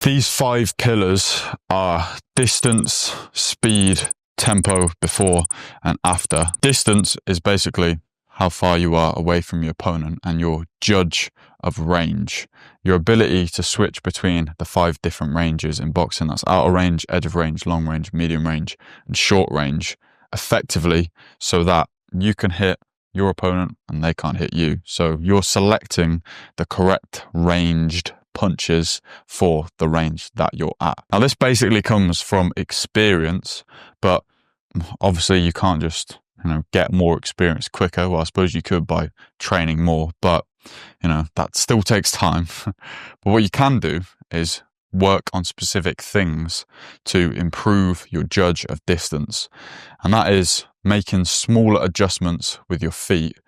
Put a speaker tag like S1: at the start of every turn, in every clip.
S1: These 5 pillars are distance, speed, tempo before and after. Distance is basically how far you are away from your opponent and your judge of range. Your ability to switch between the 5 different ranges in boxing. That's outer range, edge of range, long range, medium range, and short range effectively so that you can hit your opponent and they can't hit you. So you're selecting the correct ranged punches for the range that you're at. Now this basically comes from experience, but obviously you can't just, get more experience quicker. Well, I suppose you could by training more, but that still takes time. But what you can do is work on specific things to improve your judge of distance. And that is making smaller adjustments with your feet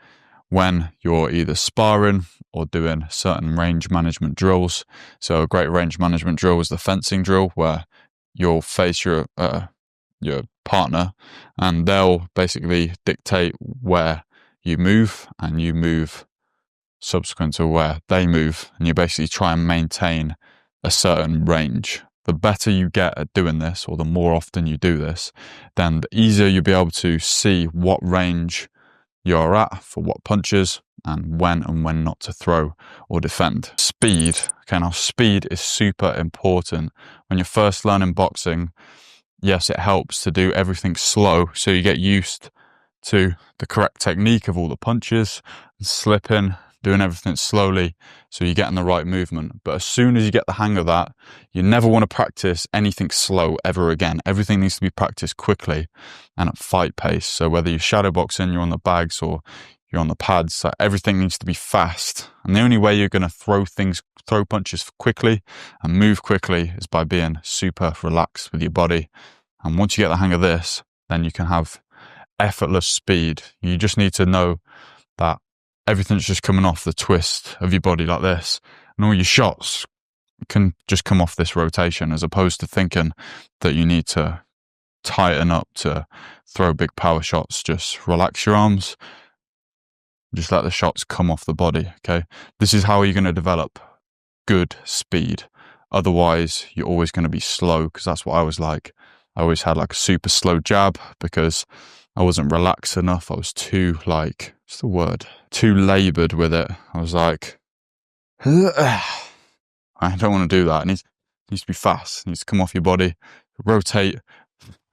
S1: when you're either sparring or doing certain range management drills. So a great range management drill is the fencing drill, where you'll face your partner and they'll basically dictate where you move and you move subsequent to where they move, and you basically try and maintain a certain range. The better you get at doing this, or the more often you do this, then the easier you'll be able to see what range you're at for what punches and when not to throw or defend. Speed. Okay, now speed is super important. When you're first learning boxing, yes, it helps to do everything slow so you get used to the correct technique of all the punches, and slipping, doing everything slowly so you're getting the right movement. But as soon as you get the hang of that, you never want to practice anything slow ever again. Everything needs to be practiced quickly and at fight pace. So whether you're shadow boxing, you're on the bags, or you're on the pads, so everything needs to be fast. And the only way you're going to throw punches quickly and move quickly is by being super relaxed with your body. And once you get the hang of this, then you can have effortless speed. You just need to know that everything's just coming off the twist of your body like this, and all your shots can just come off this rotation, as opposed to thinking that you need to tighten up to throw big power shots. Just relax your arms, just let the shots come off the body. Okay, this is how you're going to develop good speed. Otherwise you're always going to be slow, because that's what I was like. I always had like a super slow jab because I wasn't relaxed enough. I was too what's the word? Too laboured with it. I was like, I don't want to do that. It needs to be fast. It needs to come off your body, rotate,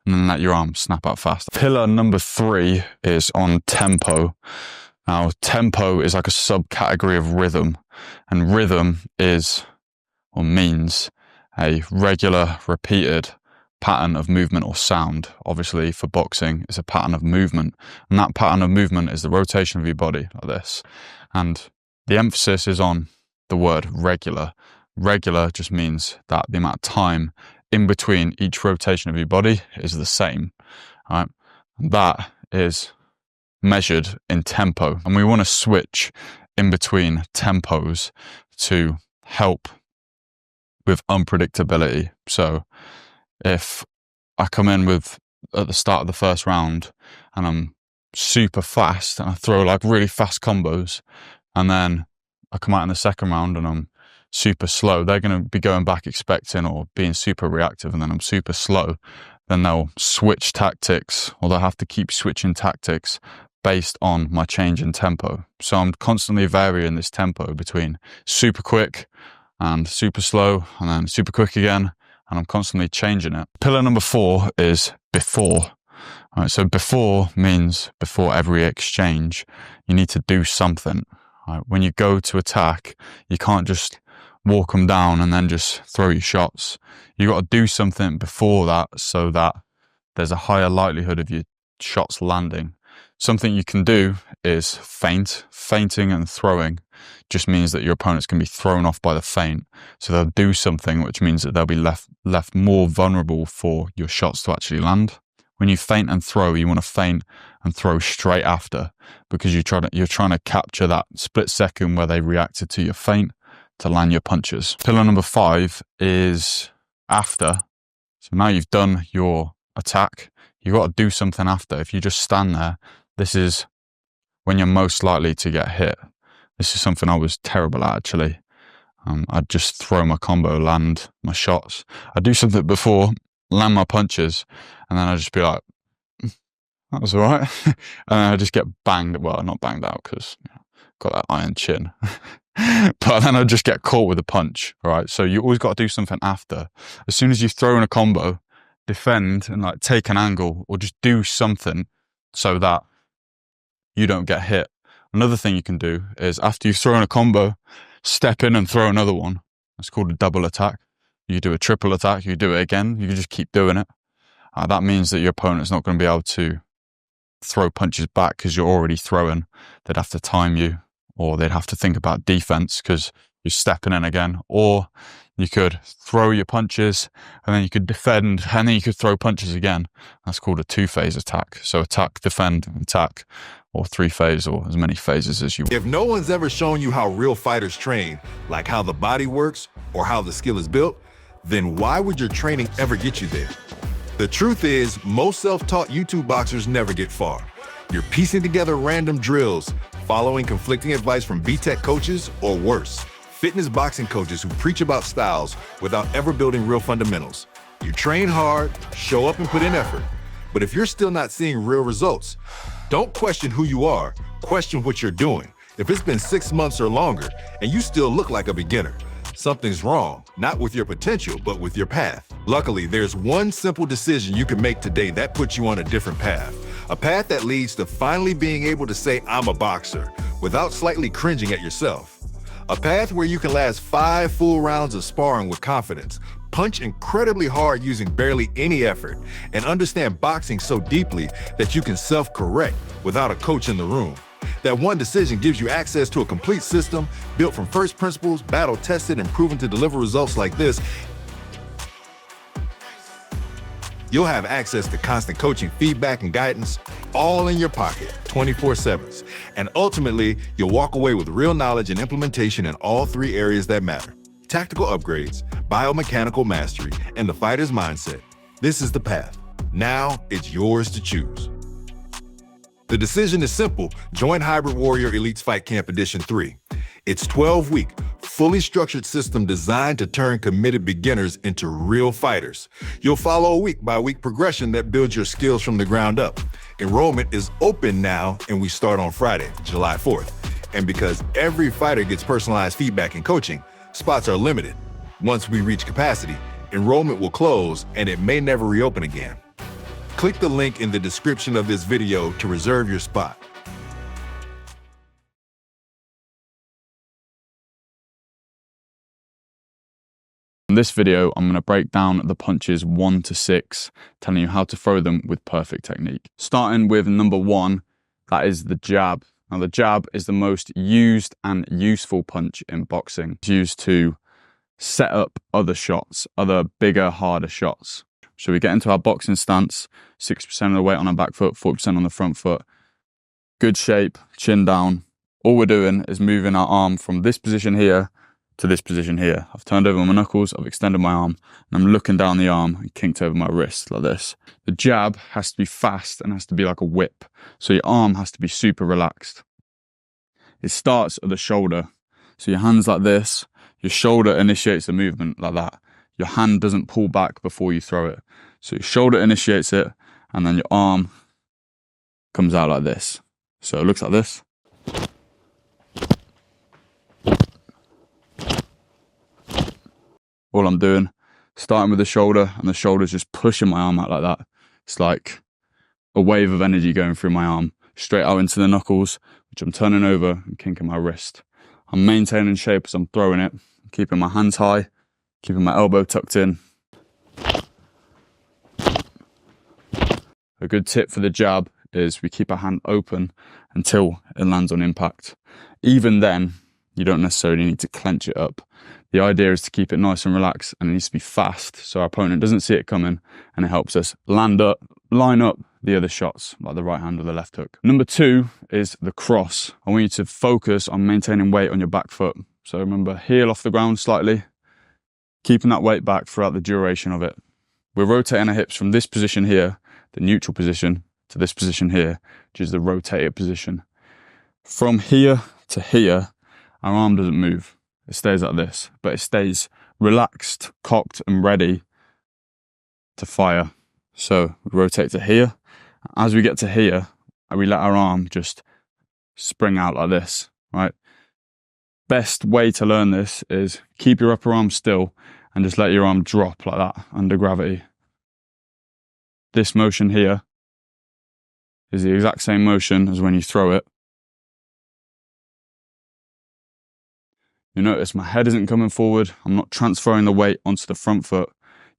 S1: and then let your arms snap out fast. Pillar number 3 is on tempo. Now, tempo is like a subcategory of rhythm, and rhythm is, or means, a regular, repeated pattern of movement or sound. Obviously for boxing it's a pattern of movement, and that pattern of movement is the rotation of your body like this. And the emphasis is on the word regular. Regular just means that the amount of time in between each rotation of your body is the same. All right? And that is measured in tempo, and we want to switch in between tempos to help with unpredictability. So if I come in at the start of the first round and I'm super fast and I throw like really fast combos, and then I come out in the second round and I'm super slow, they're going to be going back expecting or being super reactive, and then I'm super slow. Then they'll switch tactics, or they'll have to keep switching tactics based on my change in tempo. So I'm constantly varying this tempo between super quick and super slow, and then super quick again, and I'm constantly changing it. Pillar number 4 is before. All right, so before means before every exchange, you need to do something. All right, when you go to attack, you can't just walk them down and then just throw your shots. You got to do something before that so that there's a higher likelihood of your shots landing. Something you can do is feint. Feinting and throwing just means that your opponent's going to be thrown off by the feint. So they'll do something, which means that they'll be left more vulnerable for your shots to actually land. When you feint and throw, you want to feint and throw straight after, because you're trying to capture that split second where they reacted to your feint to land your punches. Pillar number 5 is after. So now you've done your attack, you've got to do something after. If you just stand there, this is when you're most likely to get hit. This is something I was terrible at, actually. I'd just throw my combo, land my shots. I'd do something before, land my punches, and then I'd just be like, that was all right. And then I'd just get banged, well, not banged out because got that iron chin. But then I'd just get caught with a punch, right? So you always got to do something after. As soon as you throw in a combo, defend and like take an angle or just do something so that you don't get hit. Another thing you can do is after you've thrown a combo, step in and throw another one. That's called a double attack. You do a triple attack, you do it again, you can just keep doing it. That means that your opponent's not going to be able to throw punches back because you're already throwing. They'd have to time you, or they'd have to think about defense because you're stepping in again. Or you could throw your punches and then you could defend and then you could throw punches again. That's called a two-phase attack. So attack, defend, attack, or three-phase, or as many phases as you want.
S2: If no one's ever shown you how real fighters train, like how the body works or how the skill is built, then why would your training ever get you there? The truth is, most self-taught YouTube boxers never get far. You're piecing together random drills, following conflicting advice from B-Tech coaches, or worse, fitness boxing coaches who preach about styles without ever building real fundamentals. You train hard, show up and put in effort. But if you're still not seeing real results, don't question who you are, question what you're doing. If it's been 6 months or longer and you still look like a beginner, something's wrong, not with your potential, but with your path. Luckily, there's one simple decision you can make today that puts you on a different path. A path that leads to finally being able to say, I'm a boxer, without slightly cringing at yourself. A path where you can last 5 full rounds of sparring with confidence, punch incredibly hard using barely any effort, and understand boxing so deeply that you can self-correct without a coach in the room. That one decision gives you access to a complete system built from first principles, battle-tested, and proven to deliver results like this. You'll have access to constant coaching, feedback, and guidance, all in your pocket, 24/7. And ultimately, you'll walk away with real knowledge and implementation in all 3 areas that matter: tactical upgrades, biomechanical mastery, and the fighter's mindset. This is the path. Now it's yours to choose. The decision is simple. Join Hybrid Warrior Elite's Fight Camp Edition 3. It's 12-week, fully structured system designed to turn committed beginners into real fighters. You'll follow a week-by-week progression that builds your skills from the ground up. Enrollment is open now, and we start on Friday, July 4th. And because every fighter gets personalized feedback and coaching, spots are limited. Once we reach capacity, enrollment will close, and it may never reopen again. Click the link in the description of this video to reserve your spot.
S1: In this video, I'm going to break down the punches 1 to 6, telling you how to throw them with perfect technique. Starting with number 1, that is the jab. Now the jab is the most used and useful punch in boxing. It's used to set up other shots, other bigger, harder shots. So we get into our boxing stance, 60% of the weight on our back foot, 40% on the front foot. Good shape, chin down. All we're doing is moving our arm from this position here to this position here. I've turned over my knuckles, I've extended my arm, and I'm looking down the arm and kinked over my wrist like this. The jab has to be fast and has to be like a whip. So your arm has to be super relaxed. It starts at the shoulder. So your hand's like this, your shoulder initiates the movement like that. Your hand doesn't pull back before you throw it. So your shoulder initiates it, and then your arm comes out like this. So it looks like this. All I'm doing, starting with the shoulder, and the shoulder's just pushing my arm out like that. It's like a wave of energy going through my arm, straight out into the knuckles, which I'm turning over and kinking my wrist. I'm maintaining shape as I'm throwing it, keeping my hands high, keeping my elbow tucked in. A good tip for the jab is we keep our hand open until it lands on impact. Even then, you don't necessarily need to clench it up. The idea is to keep it nice and relaxed, and it needs to be fast so our opponent doesn't see it coming, and it helps us line up the other shots, like the right hand or the left hook. Number 2 is the cross. I want you to focus on maintaining weight on your back foot. So remember, heel off the ground slightly, keeping that weight back throughout the duration of it. We're rotating our hips from this position here, the neutral position, to this position here, which is the rotated position. From here to here, our arm doesn't move. it stays like this, but it stays relaxed, cocked and ready to fire. So we rotate to here. As we get to here, we let our arm just spring out like this, right? Best way to learn this is keep your upper arm still and just let your arm drop like that under gravity. This motion here is the exact same motion as when you throw it. You notice my head isn't coming forward. I'm not transferring the weight onto the front foot.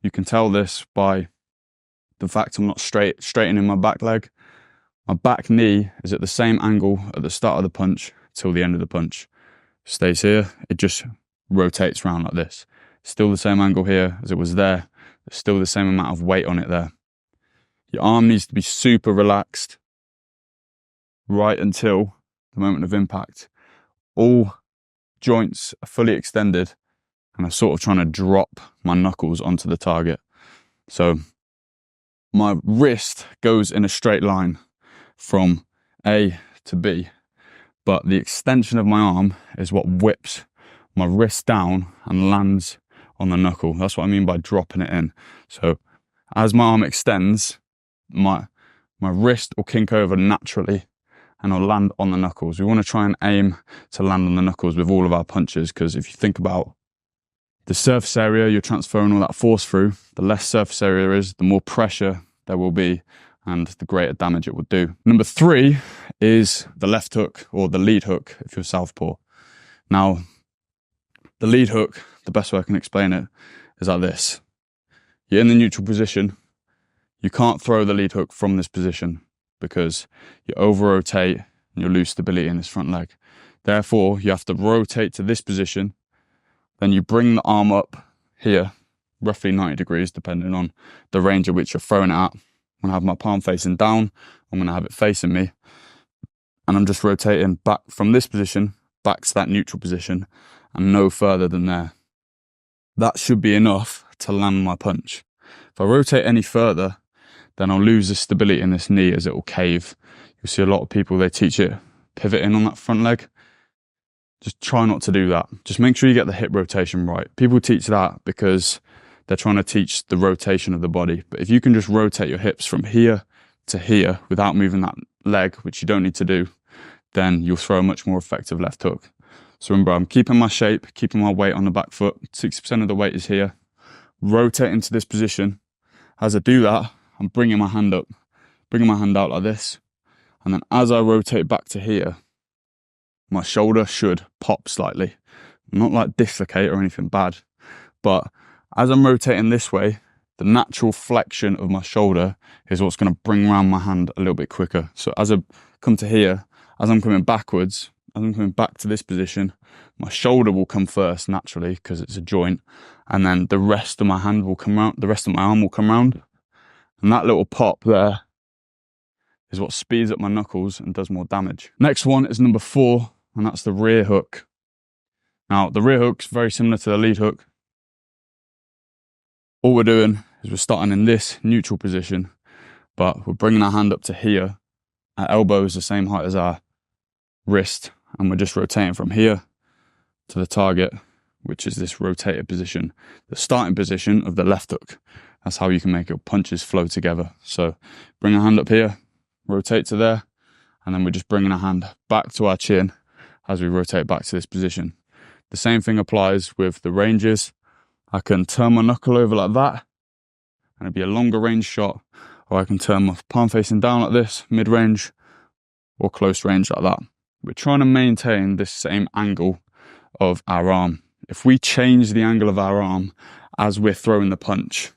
S1: You can tell this by the fact I'm not straightening my back leg. My back knee is at the same angle at the start of the punch till the end of the punch. Stays here, it just rotates around like this. Still the same angle here as it was there. There's still the same amount of weight on it there. Your arm needs to be super relaxed right until the moment of impact. All joints are fully extended and I'm sort of trying to drop my knuckles onto the target. So my wrist goes in a straight line from A to B, but the extension of my arm is what whips my wrist down and lands on the knuckle. That's what I mean by dropping it in. So as my arm extends, my wrist will kink over naturally and I'll land on the knuckles. We want to try and aim to land on the knuckles with all of our punches, because if you think about the surface area you're transferring all that force through, the less surface area there is, the more pressure there will be and the greater damage it will do. Number 3 is the left hook, or the lead hook if you're southpaw. Now, the lead hook, the best way I can explain it is like this. You're in the neutral position. You can't throw the lead hook from this position because you over-rotate and you'll lose stability in this front leg. Therefore, you have to rotate to this position. Then you bring the arm up here, roughly 90 degrees, depending on the range at which you're throwing it at. I'm going to have my palm facing down. I'm going to have it facing me. And I'm just rotating back from this position, back to that neutral position, and no further than there. That should be enough to land my punch. If I rotate any further, then I'll lose the stability in this knee as it will cave. You'll see a lot of people, they teach it pivoting on that front leg. Just try not to do that. Just make sure you get the hip rotation right. People teach that because they're trying to teach the rotation of the body. But if you can just rotate your hips from here to here without moving that leg, which you don't need to do, then you'll throw a much more effective left hook. So remember, I'm keeping my shape, keeping my weight on the back foot. 60% of the weight is here. Rotate into this position. As I do that, I'm bringing my hand up, bringing my hand out like this. And then as I rotate back to here, my shoulder should pop slightly. Not like dislocate or anything bad, but as I'm rotating this way, the natural flexion of my shoulder is what's going to bring around my hand a little bit quicker. So as I come to here, as I'm coming backwards, as I'm coming back to this position, my shoulder will come first naturally because it's a joint, and then the rest of my hand will come round, the rest of my arm will come round. And that little pop there is what speeds up my knuckles and does more damage. Next one is number 4, and that's the rear hook. Now, the rear hook's very similar to the lead hook. All we're doing is we're starting in this neutral position, but we're bringing our hand up to here. Our elbow is the same height as our wrist, and we're just rotating from here to the target, which is this rotated position, the starting position of the left hook. That's how you can make your punches flow together. So bring our hand up here, rotate to there, and then we're just bringing our hand back to our chin as we rotate back to this position. The same thing applies with the ranges. I can turn my knuckle over like that, and it'd be a longer range shot, or I can turn my palm facing down like this, mid-range, or close range like that. We're trying to maintain this same angle of our arm. If we change the angle of our arm as we're throwing the punch,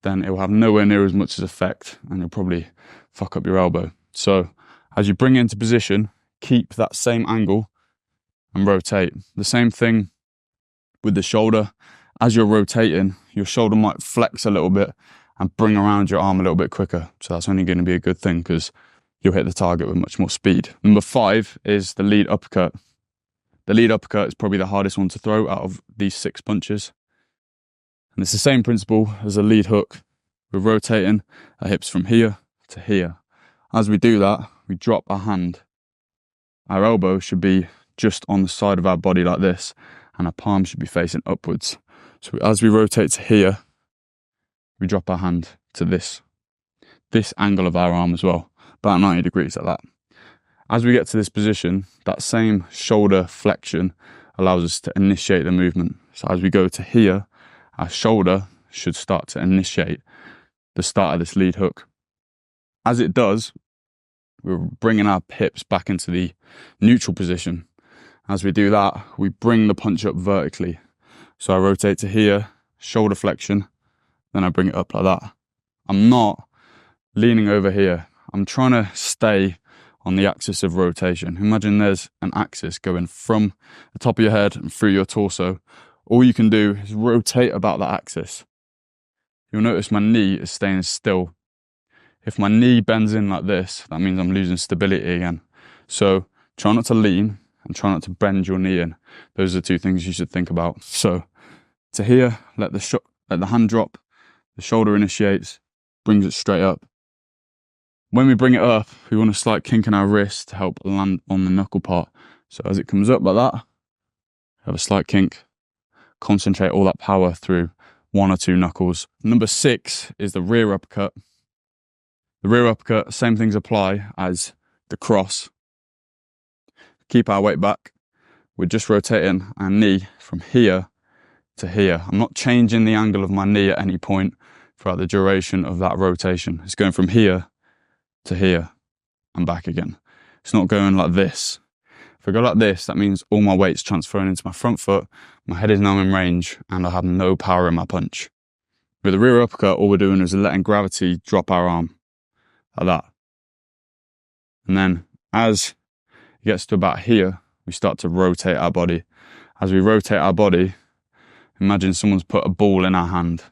S1: then it will have nowhere near as much effect, and you'll probably fuck up your elbow. So as you bring it into position, keep that same angle and rotate. The same thing with the shoulder. As you're rotating, your shoulder might flex a little bit and bring around your arm a little bit quicker. So that's only going to be a good thing because you'll hit the target with much more speed. Number 5 is the lead uppercut. The lead uppercut is probably the hardest one to throw out of these 6 punches. And it's the same principle as a lead hook. We're rotating our hips from here to here. As we do that, we drop our hand. Our elbow should be just on the side of our body like this. and our palm should be facing upwards. So as we rotate to here, we drop our hand to this angle of our arm as well, about 90 degrees like that. As we get to this position, that same shoulder flexion allows us to initiate the movement. So as we go to here, our shoulder should start to initiate the start of this lead hook. As it does, we're bringing our hips back into the neutral position. As we do that, we bring the punch up vertically. So I rotate to here, shoulder flexion, then I bring it up like that. I'm not leaning over here. I'm trying to stay on the axis of rotation. Imagine there's an axis going from the top of your head and through your torso. All you can do is rotate about that axis. You'll notice my knee is staying still. If my knee bends in like this, that means I'm losing stability again. So try not to lean and try not to bend your knee in. Those are the two things you should think about. So to here, let the hand drop, the shoulder initiates, brings it straight up. When we bring it up, we want a slight kink in our wrist to help land on the knuckle part. So as it comes up like that, have a slight kink, concentrate all that power through 1 or 2 knuckles. Number 6 is the rear uppercut. The rear uppercut, same things apply as the cross. Keep our weight back. We're just rotating our knee from here to here. I'm not changing the angle of my knee at any point throughout the duration of that rotation. It's going from here to here and back again. It's not going like this. If I go like this, that means all my weight's transferring into my front foot, my head is now in range, and I have no power in my punch. With the rear uppercut, all we're doing is letting gravity drop our arm, like that. And then as it gets to about here, we start to rotate our body. As we rotate our body, imagine someone's put a ball in our hand.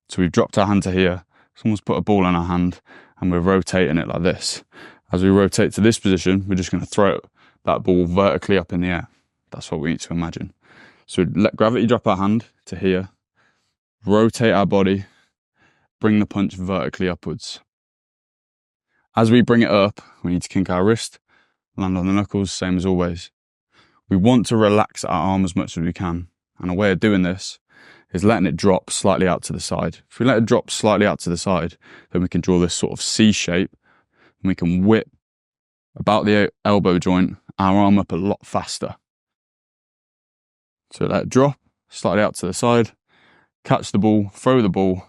S1: So we've dropped our hand to here, someone's put a ball in our hand, and we're rotating it like this. As we rotate to this position, we're just going to throw that ball vertically up in the air. That's what we need to imagine. So let gravity drop our hand to here, rotate our body, bring the punch vertically upwards. As we bring it up, we need to kink our wrist, land on the knuckles, same as always. We want to relax our arm as much as we can. And a way of doing this is letting it drop slightly out to the side. If we let it drop slightly out to the side, then we can draw this sort of C shape, and we can whip about the elbow joint, our arm up a lot faster. So let it drop slightly out to the side, catch the ball, throw the ball,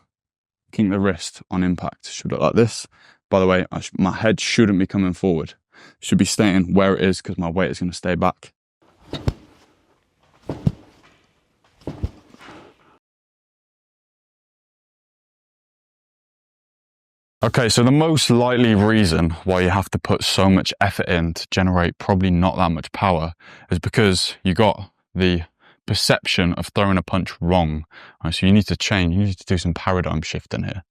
S1: kink the wrist on impact. Should look like this. By the way, my head shouldn't be coming forward. It should be staying where it is because my weight is going to stay back. Okay, so the most likely reason why you have to put so much effort in to generate probably not that much power is because you got the perception of throwing a punch wrong. Right, so you need to change, you need to do some paradigm shifting here.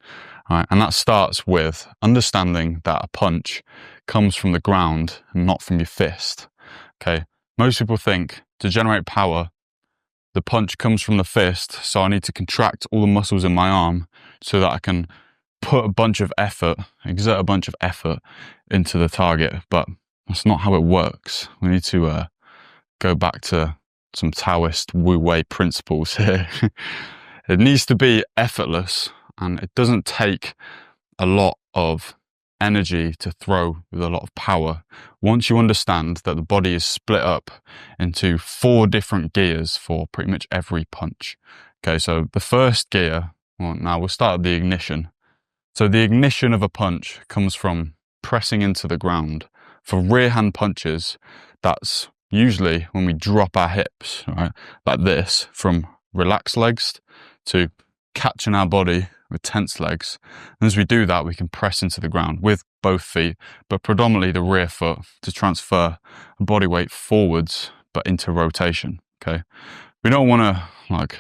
S1: Right, and that starts with understanding that a punch comes from the ground and not from your fist. Okay, most people think to generate power, the punch comes from the fist, so I need to contract all the muscles in my arm so that I can exert a bunch of effort into the target, but that's not how it works. We need to go back to some Taoist Wu Wei principles here. It needs to be effortless, and it doesn't take a lot of energy to throw with a lot of power. Once you understand that the body is split up into 4 different gears for pretty much every punch. Okay, so the first gear, well, now we'll start at the ignition. So the ignition of a punch comes from pressing into the ground. For rear hand punches, that's usually when we drop our hips, right, like this, from relaxed legs to catching our body with tense legs. And as we do that, we can press into the ground with both feet, but predominantly the rear foot to transfer body weight forwards, but into rotation, okay? We don't want to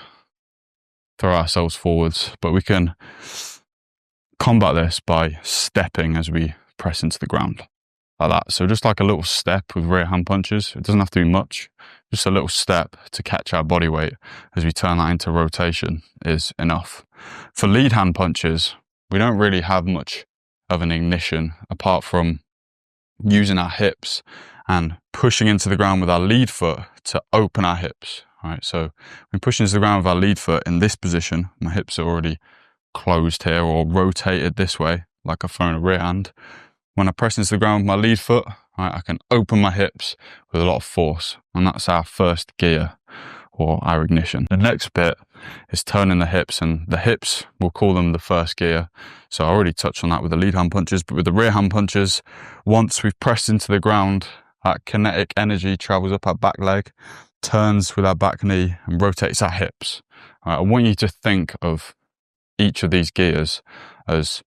S1: throw ourselves forwards, but we can combat this by stepping as we press into the ground, like that. So just like a little step with rear hand punches. It doesn't have to be much, just a little step to catch our body weight as we turn that into rotation is enough. For lead hand punches, we don't really have much of an ignition apart from using our hips and pushing into the ground with our lead foot to open our hips. All right, so when pushing into the ground with our lead foot in this position, my hips are already closed here or rotated this way, like I've thrown a rear hand. When I press into the ground with my lead foot, right, I can open my hips with a lot of force, and that's our first gear or our ignition. The next bit is turning the hips, and the hips, we'll call them the first gear. So I already touched on that with the lead hand punches, but with the rear hand punches, once we've pressed into the ground, that kinetic energy travels up our back leg, turns with our back knee and rotates our hips. All right, I want you to think of each of these gears as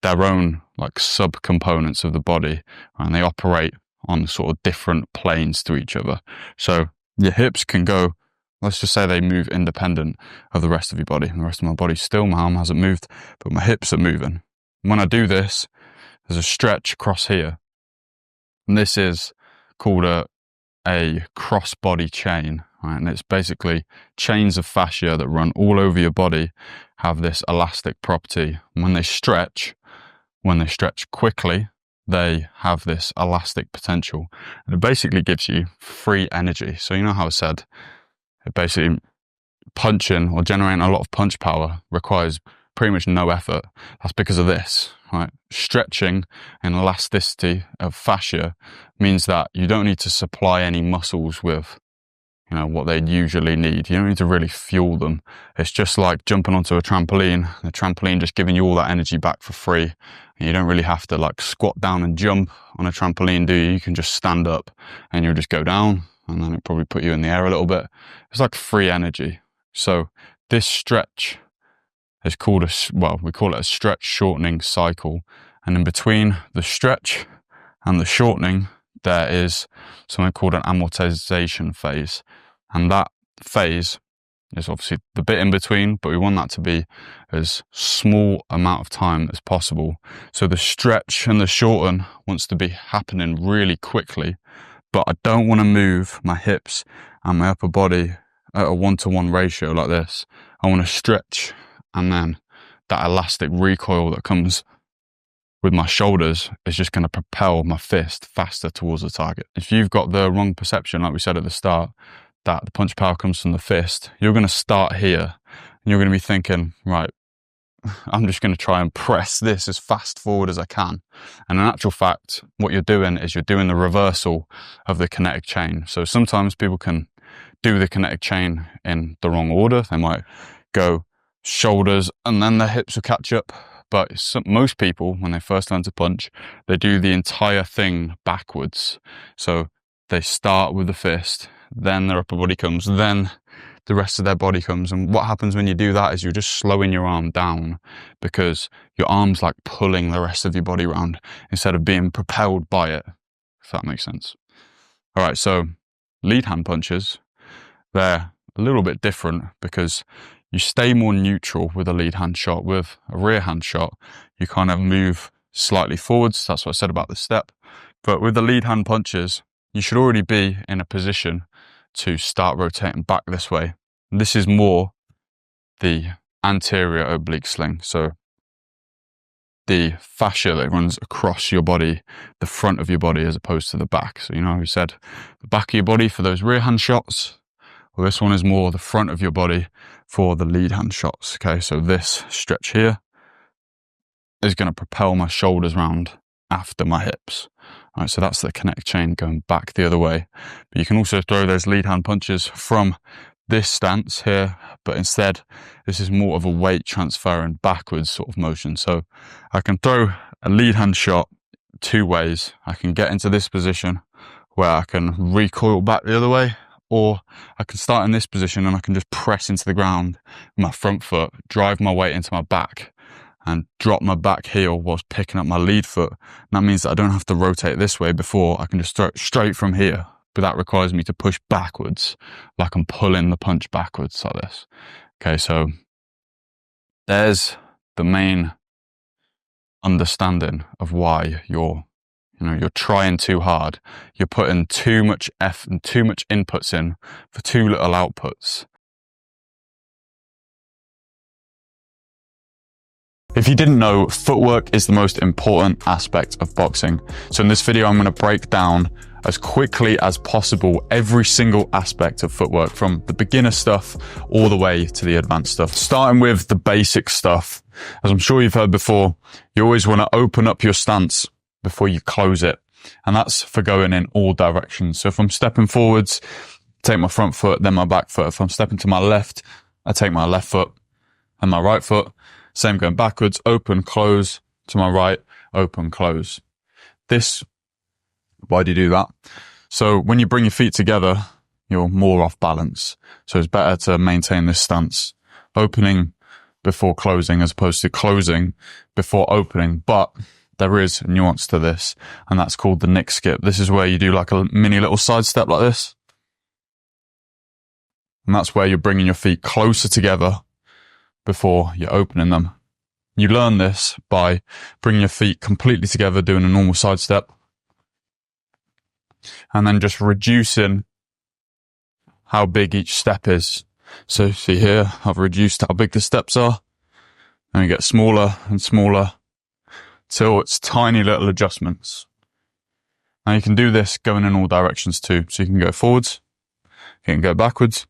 S1: their own like sub-components of the body, and they operate on sort of different planes to each other. So your hips can go, let's just say they move independent of the rest of your body. And the rest of my body still, my arm hasn't moved, but my hips are moving. And when I do this, there's a stretch across here. And this is called a cross-body chain, right? And it's basically chains of fascia that run all over your body, have this elastic property. And when they stretch quickly, they have this elastic potential. And it basically gives you free energy. So you know how I said, it basically punching or generating a lot of punch power requires pretty much no effort. That's because of this, right? Stretching and elasticity of fascia means that you don't need to supply any muscles with, you know, what they'd usually need. You don't need to really fuel them. It's just like jumping onto a trampoline, the trampoline just giving you all that energy back for free. And you don't really have to like squat down and jump on a trampoline, do you? You can just stand up and you'll just go down, and then it probably put you in the air a little bit. It's like free energy. So this stretch is called we call it a stretch shortening cycle. And in between the stretch and the shortening, there is something called an amortization phase. And that phase is obviously the bit in between, but we want that to be as small amount of time as possible. So the stretch and the shorten wants to be happening really quickly, but I don't want to move my hips and my upper body at a 1-to-1 ratio like this. I want to stretch, and then that elastic recoil that comes with my shoulders is just going to propel my fist faster towards the target. If you've got the wrong perception, like we said at the start, that the punch power comes from the fist, you're going to start here and you're going to be thinking, right, I'm just going to try and press this as fast forward as I can. And in actual fact, what you're doing is you're doing the reversal of the kinetic chain. So sometimes people can do the kinetic chain in the wrong order. They might go shoulders and then their hips will catch up. But most people, when they first learn to punch, they do the entire thing backwards. So they start with the fist, then their upper body comes, then the rest of their body comes. And what happens when you do that is you're just slowing your arm down, because your arm's like pulling the rest of your body around instead of being propelled by it, if that makes sense. All right, so lead hand punches, they're a little bit different because you stay more neutral with a lead hand shot. With a rear hand shot, you kind of move slightly forwards. That's what I said about the step. But with the lead hand punches, you should already be in a position to start rotating back this way. This is more the anterior oblique sling. So the fascia that runs across your body, the front of your body, as opposed to the back. So, you know, we said the back of your body for those rear hand shots. Well, this one is more the front of your body for the lead hand shots. Okay, so this stretch here is going to propel my shoulders round after my hips. All right, so that's the kinetic chain going back the other way. But you can also throw those lead hand punches from this stance here, but instead this is more of a weight transferring backwards sort of motion. So I can throw a lead hand shot two ways. I can get into this position where I can recoil back the other way, or I can start in this position and I can just press into the ground with my front foot, drive my weight into my back and drop my back heel whilst picking up my lead foot. And that means that I don't have to rotate this way before. I can just throw it straight from here, but that requires me to push backwards, like I'm pulling the punch backwards like this. Okay, so there's the main understanding of why you're trying too hard. You're putting too much effort and too much inputs in for too little outputs. If you didn't know, footwork is the most important aspect of boxing. So in this video, I'm going to break down as quickly as possible every single aspect of footwork, from the beginner stuff all the way to the advanced stuff. Starting with the basic stuff, as I'm sure you've heard before, you always want to open up your stance before you close it. And that's for going in all directions. So if I'm stepping forwards, take my front foot, then my back foot. If I'm stepping to my left, I take my left foot and my right foot. Same going backwards, open, close, to my right, open, close. Why do you do that? So when you bring your feet together, you're more off balance. So it's better to maintain this stance, opening before closing as opposed to closing before opening. But there is a nuance to this, and that's called the nick skip. This is where you do like a mini little side step like this. And that's where you're bringing your feet closer together before you're opening them. You learn this by bringing your feet completely together, doing a normal side step, and then just reducing how big each step is. So see here, I've reduced how big the steps are, and you get smaller and smaller till it's tiny little adjustments. Now you can do this going in all directions too. So you can go forwards, you can go backwards,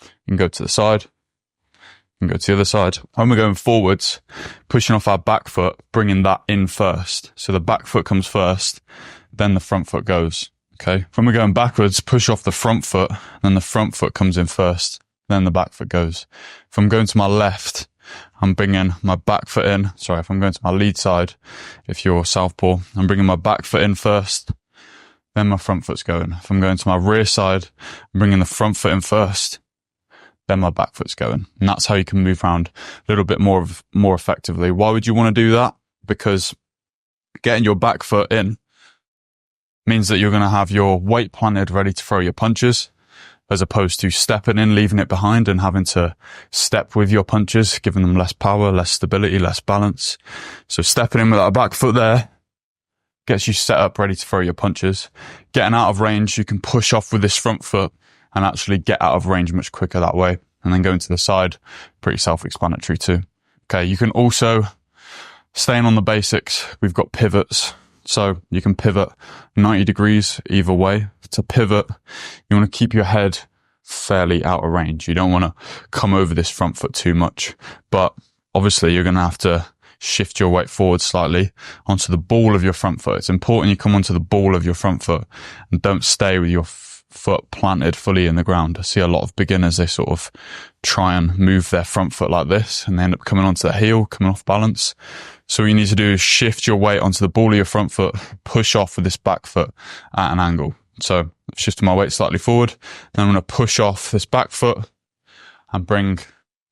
S1: you can go to the side, you can go to the other side. When we're going forwards, pushing off our back foot, bringing that in first. So the back foot comes first, then the front foot goes. Okay. When we're going backwards, push off the front foot, then the front foot comes in first, then the back foot goes. If I'm going to my left, I'm bringing my back foot in. Sorry, if I'm going to my lead side, if you're southpaw, I'm bringing my back foot in first, then my front foot's going. If I'm going to my rear side, I'm bringing the front foot in first, then my back foot's going. And that's how you can move around a little bit more effectively. Why would you want to do that? Because getting your back foot in means that you're going to have your weight planted ready to throw your punches, as opposed to stepping in, leaving it behind and having to step with your punches, giving them less power, less stability, less balance. So stepping in with that back foot there gets you set up ready to throw your punches. Getting out of range, you can push off with this front foot and actually get out of range much quicker that way. And then going to the side, pretty self-explanatory too. Okay, you can also, staying on the basics, we've got pivots. So you can pivot 90 degrees either way. To pivot, you want to keep your head fairly out of range. You don't want to come over this front foot too much, but obviously you're going to have to shift your weight forward slightly onto the ball of your front foot. It's important you come onto the ball of your front foot and don't stay with your foot planted fully in the ground. I see a lot of beginners, they sort of try and move their front foot like this and they end up coming onto the heel, coming off balance. So what you need to do is shift your weight onto the ball of your front foot, push off with this back foot at an angle. So shifting my weight slightly forward, then I'm going to push off this back foot and bring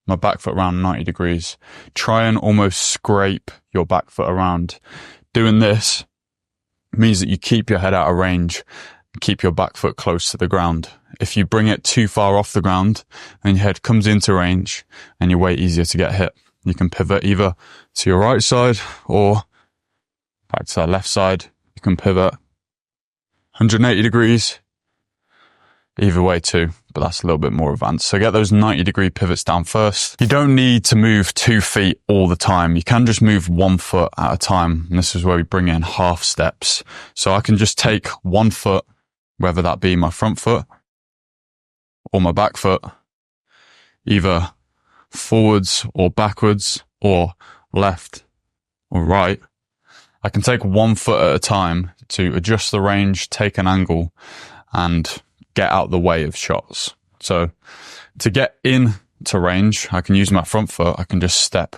S1: my back foot around 90 degrees. Try and almost scrape your back foot around. Doing this means that you keep your head out of range and keep your back foot close to the ground. If you bring it too far off the ground, then your head comes into range and your weight easier to get hit. You can pivot either to your right side or back to the left side. You can pivot 180 degrees, either way too, but that's a little bit more advanced. So get those 90 degree pivots down first. You don't need to move 2 feet all the time. You can just move 1 foot at a time. And this is where we bring in half steps. So I can just take 1 foot, whether that be my front foot or my back foot, either forwards or backwards or left or right. I can take 1 foot at a time to adjust the range, take an angle, and get out the way of shots. So to get into range, I can use my front foot. I can just step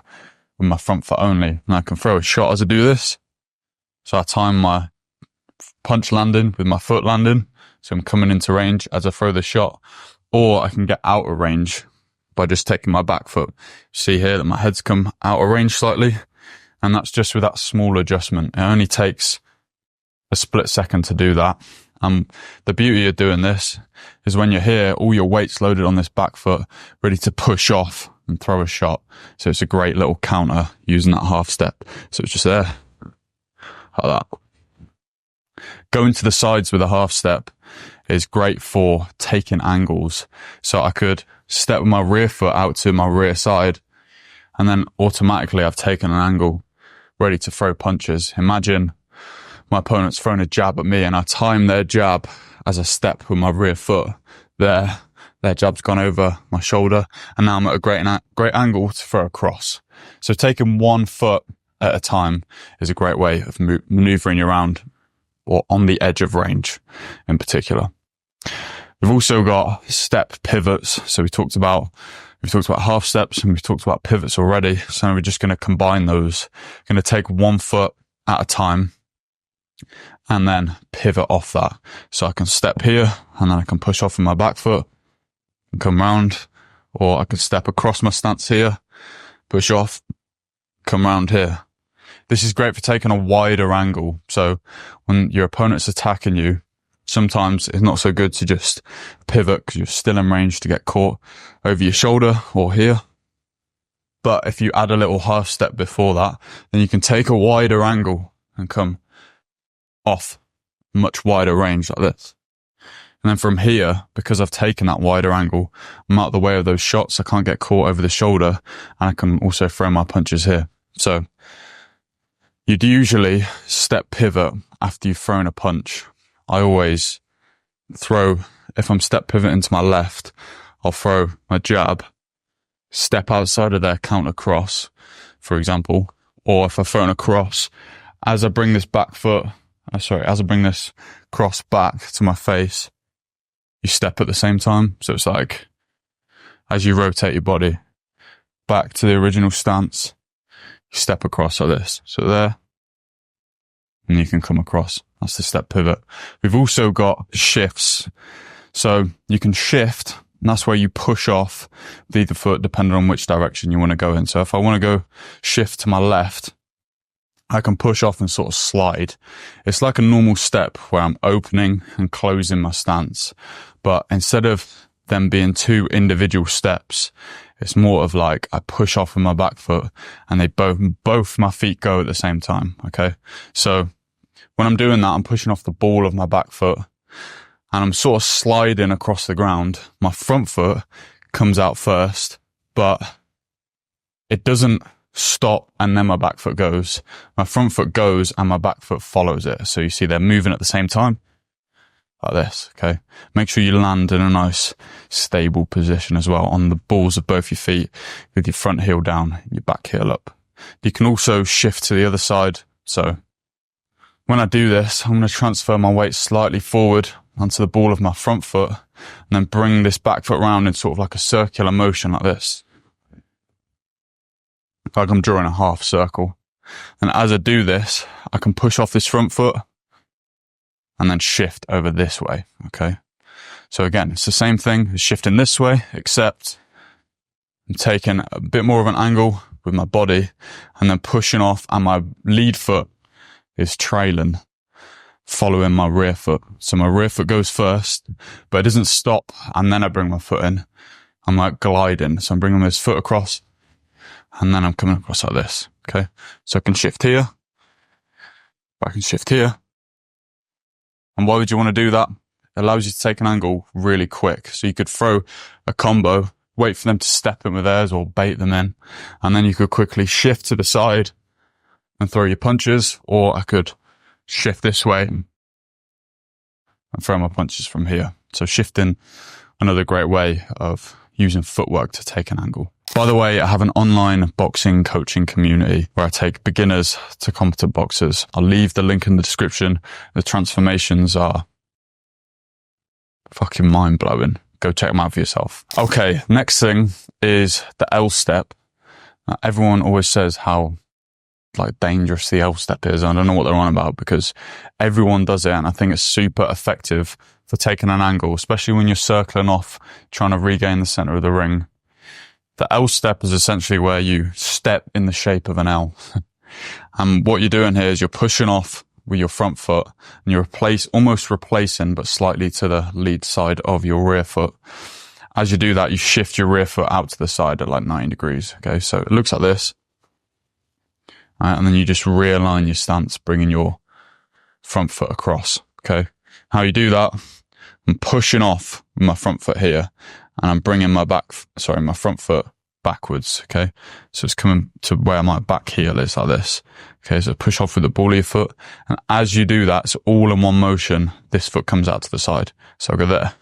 S1: with my front foot only, and I can throw a shot as I do this. So I time my punch landing with my foot landing, so I'm coming into range as I throw the shot. Or I can get out of range by just taking my back foot. See here that my head's come out of range slightly, and that's just with that small adjustment. It only takes a split second to do that. The beauty of doing this is when you're here, all your weight's loaded on this back foot, ready to push off and throw a shot. So it's a great little counter using that half step. So it's just there, like that. Going to the sides with a half step is great for taking angles. So I could step with my rear foot out to my rear side, and then automatically I've taken an angle ready to throw punches. Imagine my opponent's thrown a jab at me and I time their jab as a step with my rear foot, their jab's gone over my shoulder, and now I'm at a great angle to throw a cross. So taking one foot at a time is a great way of maneuvering around or on the edge of range in particular. We've also got step pivots. So we've talked about half steps and we've talked about pivots already. So we're just going to combine those. Going to take one foot at a time and then pivot off that. So I can step here and then I can push off with my back foot and come round, or I can step across my stance here, push off, come round here. This is great for taking a wider angle. So when your opponent's attacking you, sometimes it's not so good to just pivot because you're still in range to get caught over your shoulder or here. But if you add a little half step before that, then you can take a wider angle and come off much wider range like this. And then from here, because I've taken that wider angle, I'm out of the way of those shots. I can't get caught over the shoulder, and I can also throw my punches here. So you'd usually step pivot after you've thrown a punch. I always throw, if I'm step pivoting to my left, I'll throw my jab, step outside of their counter cross, for example, or if I've thrown a cross, as I bring this cross back to my face, you step at the same time. So it's like, as you rotate your body back to the original stance, you step across like this. So there, and you can come across. That's the step pivot. We've also got shifts. So you can shift, and that's where you push off with either foot depending on which direction you want to go in. So if I want to go shift to my left, I can push off and sort of slide. It's like a normal step where I'm opening and closing my stance. But instead of them being two individual steps, it's more of like I push off with my back foot and they both my feet go at the same time. Okay. So when I'm doing that, I'm pushing off the ball of my back foot and I'm sort of sliding across the ground. My front foot comes out first, but it doesn't stop and then my back foot goes. My front foot goes and my back foot follows it. So you see they're moving at the same time like this. Okay. Make sure you land in a nice stable position as well on the balls of both your feet with your front heel down, your back heel up. You can also shift to the other side. So when I do this, I'm going to transfer my weight slightly forward onto the ball of my front foot and then bring this back foot round in sort of like a circular motion like this. Like I'm drawing a half circle. And as I do this, I can push off this front foot and then shift over this way. Okay. So again, it's the same thing as shifting this way, except I'm taking a bit more of an angle with my body and then pushing off, and my lead foot is trailing, following my rear foot. So my rear foot goes first, but it doesn't stop. And then I bring my foot in. I'm like gliding. So I'm bringing this foot across and then I'm coming across like this. Okay. So I can shift here. I can shift here. And why would you want to do that? It allows you to take an angle really quick. So you could throw a combo, wait for them to step in with theirs or bait them in. And then you could quickly shift to the side and throw your punches, or I could shift this way and throw my punches from here. So shifting, another great way of using footwork to take an angle. By the way, I have an online boxing coaching community where I take beginners to competent boxers. I'll leave the link in the description. The transformations are fucking mind-blowing. Go check them out for yourself. Okay, next thing is the L step. Now, everyone always says how dangerous the L step is. I don't know what they're on about because everyone does it, and I think it's super effective for taking an angle, especially when you're circling off, trying to regain the center of the ring. The L step is essentially where you step in the shape of an L. And what you're doing here is you're pushing off with your front foot and you're almost replacing, but slightly to the lead side of your rear foot. As you do that, you shift your rear foot out to the side at like 90 degrees. Okay. So it looks like this. And then you just realign your stance, bringing your front foot across. Okay. How you do that? I'm pushing off with my front foot here and I'm bringing my front foot backwards, okay? So it's coming to where my back heel is, like this. Okay, so push off with the ball of your foot. And as you do that, it's all in one motion. This foot comes out to the side. So I'll go there,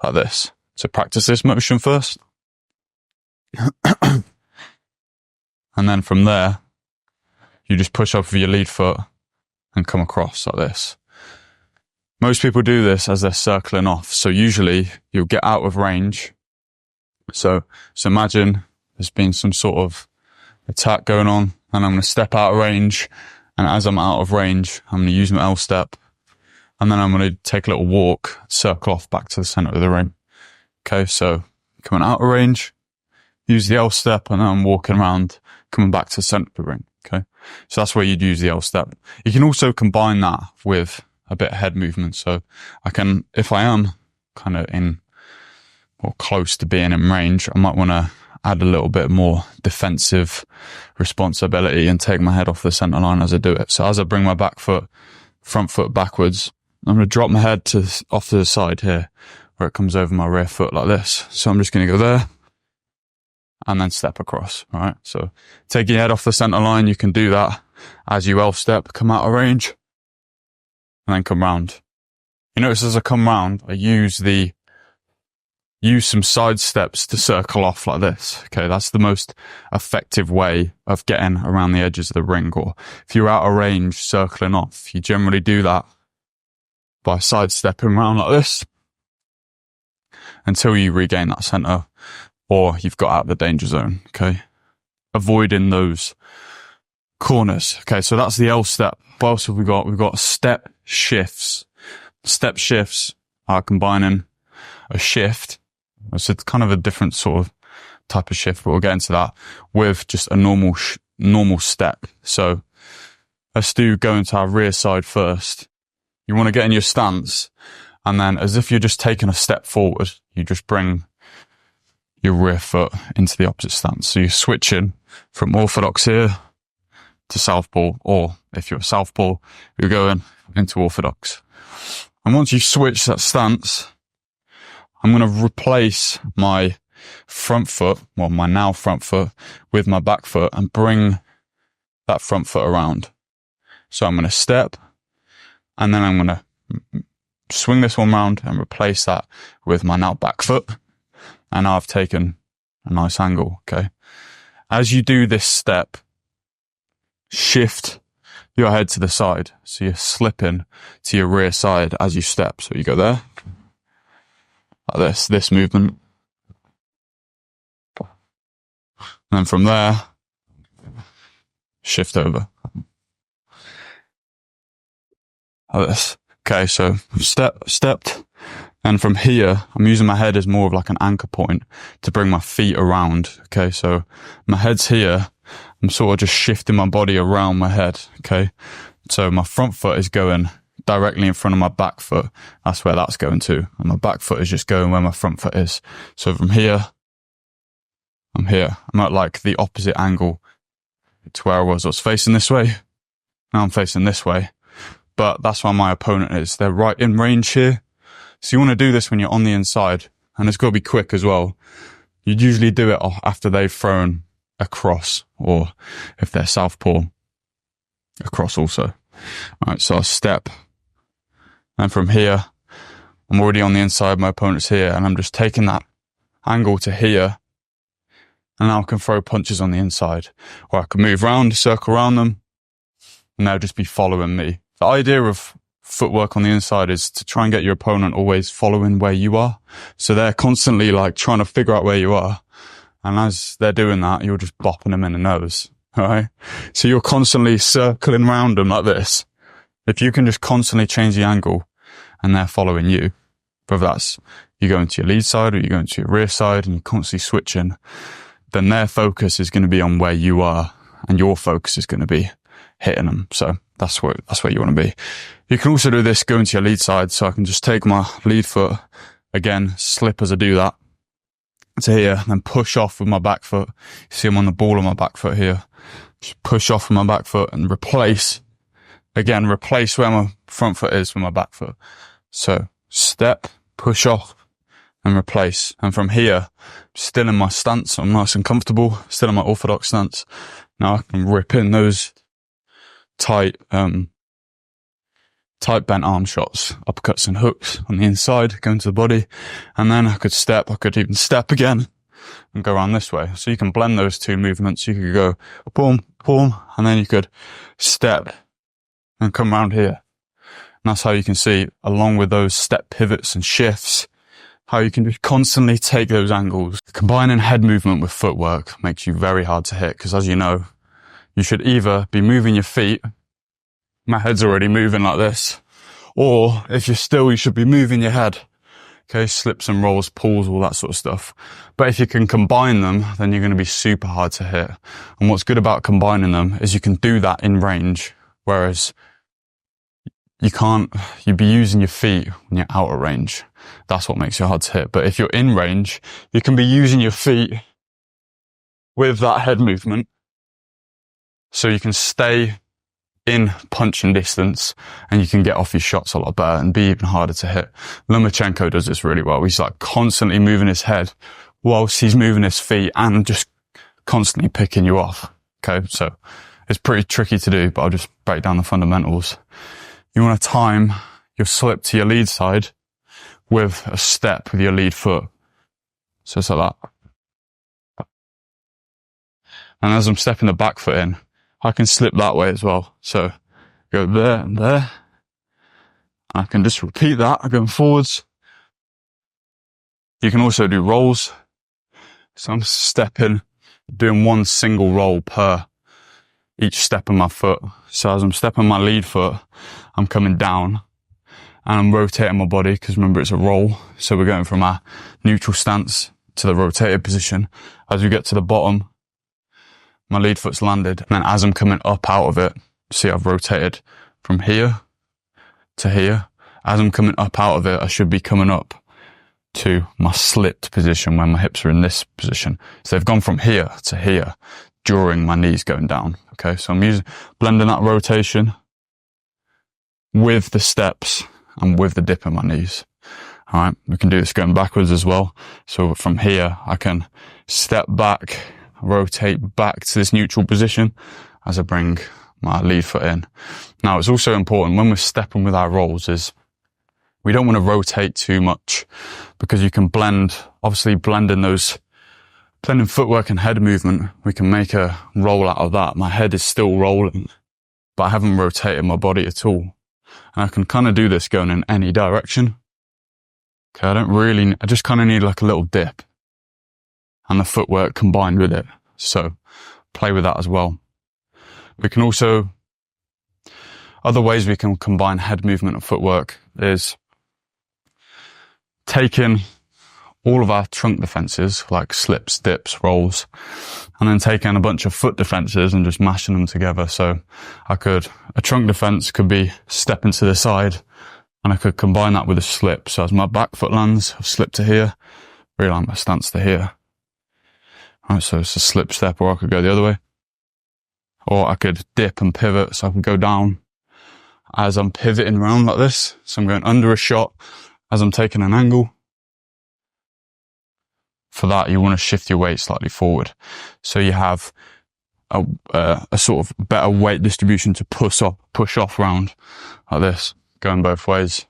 S1: like this. So practice this motion first. And then from there, you just push off with your lead foot and come across like this. Most people do this as they're circling off. So usually you'll get out of range. So imagine there's been some sort of attack going on, and I'm going to step out of range. And as I'm out of range, I'm going to use my L step. And then I'm going to take a little walk, circle off back to the center of the ring. Okay, so coming out of range, use the L step, and then I'm walking around, coming back to the center of the ring. Okay, so that's where you'd use the L step. You can also combine that with a bit of head movement. So I can, if I am kind of in or close to being in range, I might want to add a little bit more defensive responsibility and take my head off the center line as I do it. So as I bring my front foot backwards, I'm going to drop my head off to the side here where it comes over my rear foot like this. So I'm just going to go there and then step across. All right. So take your head off the center line. You can do that as you L step, come out of range and then come round. You notice as I come round, I use some side steps to circle off like this. Okay. That's the most effective way of getting around the edges of the ring. Or if you're out of range circling off, you generally do that by side stepping around like this until you regain that center or you've got out of the danger zone. Okay. Avoiding those corners. Okay. So that's the L step. What else have we got? We've got step shifts. Step shifts are combining a shift. So it's kind of a different sort of type of shift, but we'll get into that with just a normal step. So let's go into our rear side first. You want to get in your stance, and then as if you're just taking a step forward, you just bring your rear foot into the opposite stance. So you're switching from orthodox here to southpaw, or if you're a southpaw, you're going into orthodox. And once you switch that stance, I'm going to replace my front foot, well, my now front foot, with my back foot and bring that front foot around. So I'm going to step, and then I'm going to swing this one round and replace that with my now back foot. And now I've taken a nice angle, okay? As you do this step, shift your head to the side. So you're slipping to your rear side as you step. So you go there, like this movement. And then from there, shift over. Like this. Okay, so stepped. And from here, I'm using my head as more of like an anchor point to bring my feet around. Okay, so my head's here. I'm sort of just shifting my body around my head. Okay, so my front foot is going directly in front of my back foot. That's where that's going to. And my back foot is just going where my front foot is. So from here, I'm here. I'm at like the opposite angle to where I was. I was facing this way. Now I'm facing this way. But that's where my opponent is. They're right in range here. So you want to do this when you're on the inside, and it's got to be quick as well. You'd usually do it after they've thrown across, or if they're southpaw, across also. All right, so I'll step. And from here, I'm already on the inside, my opponent's here, and I'm just taking that angle to here. And now I can throw punches on the inside, or I can move around, circle around them, and they'll just be following me. The idea of footwork on the inside is to try and get your opponent always following where you are. So they're constantly like trying to figure out where you are. And as they're doing that, you're just bopping them in the nose. All right. So you're constantly circling around them like this. If you can just constantly change the angle and they're following you, whether that's you go into your lead side or you go into your rear side and you're constantly switching, then their focus is going to be on where you are and your focus is going to be hitting them. So that's where you want to be. You can also do this, go into your lead side. So I can just take my lead foot again, slip as I do that to here, and then push off with my back foot. You see I'm on the ball of my back foot here. Just push off with my back foot and replace where my front foot is with my back foot. So step, push off, and replace. And from here, still in my stance, I'm nice and comfortable, still in my orthodox stance. Now I can rip in those tight bent arm shots, uppercuts and hooks on the inside, go into the body. And then I could even step again and go around this way. So you can blend those two movements. You could go boom, boom, and then you could step and come around here. And that's how you can see, along with those step pivots and shifts, how you can just constantly take those angles. Combining head movement with footwork makes you very hard to hit, because as you know, you should either be moving your feet, my head's already moving like this, or if you're still, you should be moving your head. Okay, slips and rolls, pulls, all that sort of stuff. But if you can combine them, then you're going to be super hard to hit. And what's good about combining them is you can do that in range, whereas you'd be using your feet when you're out of range. That's what makes you hard to hit. But if you're in range, you can be using your feet with that head movement, so you can stay in punching distance and you can get off your shots a lot better and be even harder to hit. Lomachenko does this really well. He's like constantly moving his head whilst he's moving his feet and just constantly picking you off. Okay, so it's pretty tricky to do, but I'll just break down the fundamentals. You want to time your slip to your lead side with a step with your lead foot. So it's like that. And as I'm stepping the back foot in, I can slip that way as well. So go there and there. I can just repeat that going forwards. You can also do rolls. So I'm stepping, doing one single roll per each step of my foot. So as I'm stepping my lead foot, I'm coming down and I'm rotating my body, because remember it's a roll. So we're going from our neutral stance to the rotated position. As we get to the bottom, my lead foot's landed. And then as I'm coming up out of it, see I've rotated from here to here. As I'm coming up out of it, I should be coming up to my slipped position where my hips are in this position. So they've gone from here to here during my knees going down. Okay, so I'm blending that rotation with the steps and with the dip in my knees. All right, we can do this going backwards as well. So from here, I can step back, rotate back to this neutral position as I bring my lead foot in. Now, it's also important when we're stepping with our rolls is we don't want to rotate too much, because you can blend, obviously blending footwork and head movement, we can make a roll out of that. My head is still rolling, but I haven't rotated my body at all. And I can kind of do this going in any direction. Okay, I just kind of need like a little dip and the footwork combined with it. So play with that as well. We can also, other ways we can combine head movement and footwork is taking all of our trunk defenses, like slips, dips, rolls, and then taking a bunch of foot defenses and just mashing them together. So a trunk defense could be stepping to the side, and I could combine that with a slip. So as my back foot lands, I've slipped to here, realign my stance to here. All right, so it's a slip step, or I could go the other way. Or I could dip and pivot, so I could go down as I'm pivoting around like this. So I'm going under a shot as I'm taking an angle. For that, you want to shift your weight slightly forward, so you have a sort of better weight distribution to push off round like this, going both ways.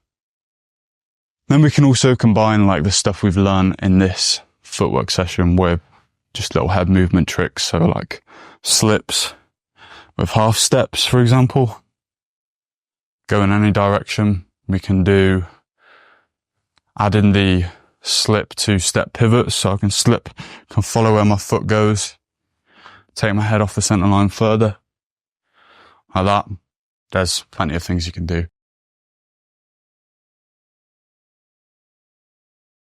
S1: Then we can also combine like the stuff we've learned in this footwork session with just little head movement tricks. So like slips with half steps, for example, go in any direction. We can do add in the slip to step pivot, so I can follow where my foot goes, take my head off the center line further, like that. There's plenty of things you can do.